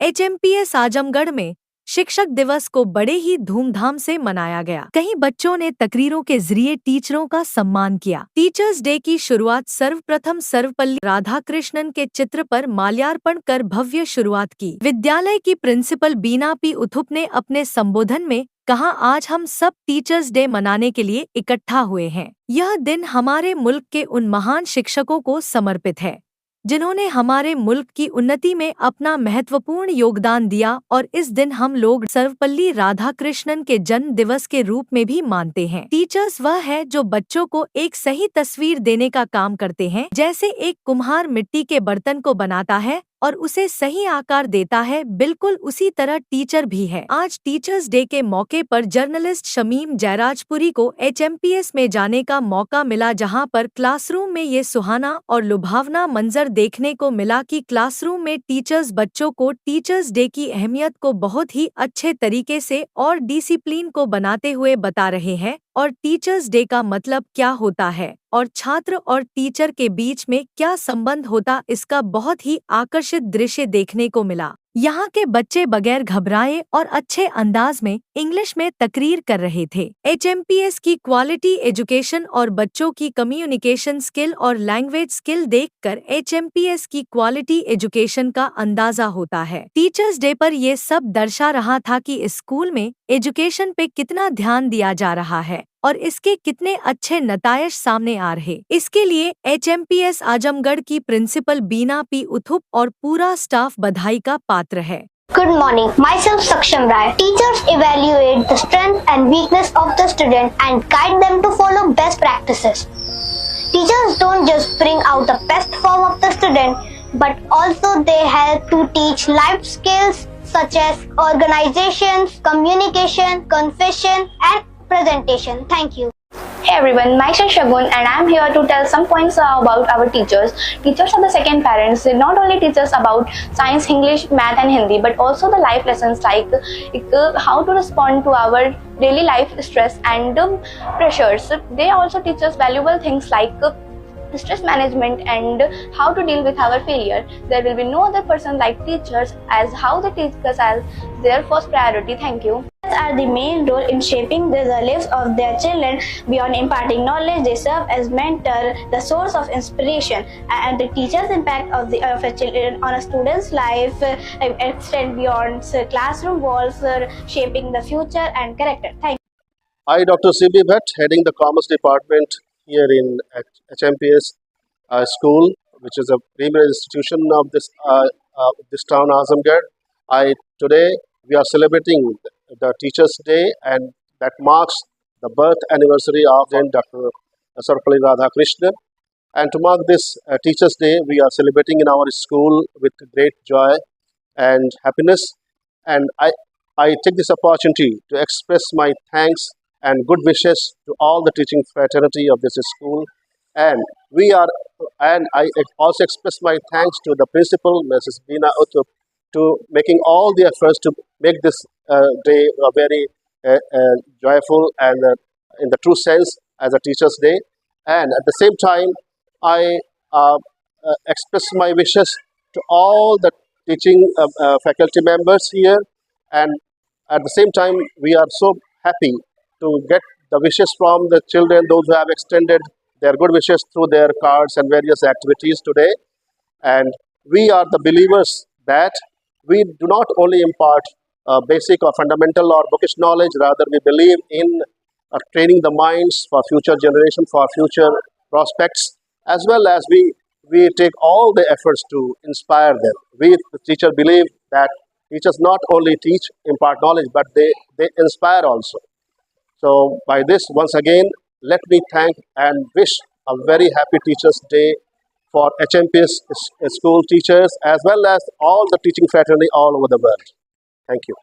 एचएमपीएस आजमगढ़ में शिक्षक दिवस को बड़े ही धूमधाम से मनाया गया। कई बच्चों ने तकरीरों के जरिए टीचरों का सम्मान किया। टीचर्स डे की शुरुआत सर्वप्रथम सर्वपल्ली राधाकृष्णन के चित्र पर माल्यार्पण कर भव्य शुरुआत की। विद्यालय की प्रिंसिपल बीना पी उथुप ने अपने संबोधन में कहा, आज हम सब टीचर्स डे मनाने के लिए इकट्ठा हुए हैं। यह दिन हमारे मुल्क के उन महान शिक्षकों को समर्पित है जिन्होंने हमारे मुल्क की उन्नति में अपना महत्वपूर्ण योगदान दिया और इस दिन हम लोग सर्वपल्ली राधाकृष्णन के जन्म दिवस के रूप में भी मानते हैं। टीचर्स वह है जो बच्चों को एक सही तस्वीर देने का काम करते हैं। जैसे एक कुम्हार मिट्टी के बर्तन को बनाता है और उसे सही आकार देता है, बिल्कुल उसी तरह टीचर भी है। आज टीचर्स डे के मौके पर जर्नलिस्ट शमीम जयराजपुरी को एचएमपीएस में जाने का मौका मिला, जहां पर क्लासरूम में ये सुहाना और लुभावना मंजर देखने को मिला कि क्लासरूम में टीचर्स बच्चों को टीचर्स डे की अहमियत को बहुत ही अच्छे तरीके से और डिसिप्लिन को बनाते हुए बता रहे हैं और टीचर्स डे का मतलब क्या होता है और छात्र और टीचर के बीच में क्या संबंध होता, इसका बहुत ही आकर्षित दृश्य देखने को मिला। यहाँ के बच्चे बगैर घबराए और अच्छे अंदाज में इंग्लिश में तकरीर कर रहे थे। एचएमपीएस की क्वालिटी एजुकेशन और बच्चों की कम्युनिकेशन स्किल और लैंग्वेज स्किल देखकर एचएमपीएस की क्वालिटी एजुकेशन का अंदाजा होता है। टीचर्स डे पर ये सब दर्शा रहा था कि स्कूल में एजुकेशन पे कितना ध्यान दिया जा रहा है और इसके कितने अच्छे नतायज सामने आ रहे। इसके लिए एचएमपीएस आजमगढ़ की प्रिंसिपल बीना पी उथुप और पूरा स्टाफ बधाई का पात्र है। Good morning. Myself Saksham Rai. Teachers evaluate the strength and weakness of the student and guide them to follow best practices. Teachers don't just bring out the best form of the student, but also they help to teach life skills such as organizations, communication, confession, and presentation. Thank you. Hey everyone, myself Shagun and I am here to tell some points about our teachers. Teachers are the second parents. They not only teach us about science, English, math and Hindi, but also the life lessons like how to respond to our daily life stress and pressures. They also teach us valuable things like stress management and how to deal with our failure. There will be no other person like teachers, as how they teach us as their first priority. Thank you. Are the main role in shaping the lives of their children. Beyond imparting knowledge, they serve as mentor, the source of inspiration, and the teacher's impact of a children on a student's life extend beyond classroom walls, shaping the future and character. Thank you. I, Dr. C.B. Bhatt, heading the Commerce Department here in HMPS school, which is a premier institution of this town, Azamgarh. Today we are celebrating the Teachers' Day, and that marks the birth anniversary of then Dr. Sarvapalli Radhakrishnan. And to mark this Teachers' Day, we are celebrating in our school with great joy and happiness. And I take this opportunity to express my thanks and good wishes to all the teaching fraternity of this school. And I also express my thanks to the principal, Mrs. Beena Utup, to making all the efforts to make this day a very joyful and in the true sense as a Teachers' Day. And at the same time, I express my wishes to all the teaching faculty members here. And at the same time, we are so happy to get the wishes from the children, those who have extended their good wishes through their cards and various activities today. And we are the believers that we do not only impart basic or fundamental or bookish knowledge, rather we believe in training the minds for future generation, for future prospects, as well as we take all the efforts to inspire them. We, the teacher, believe that teachers not only teach, impart knowledge, but they inspire also. So by this, once again, let me thank and wish a very happy Teachers' Day for HMPS school teachers as well as all the teaching fraternity all over the world. Thank you.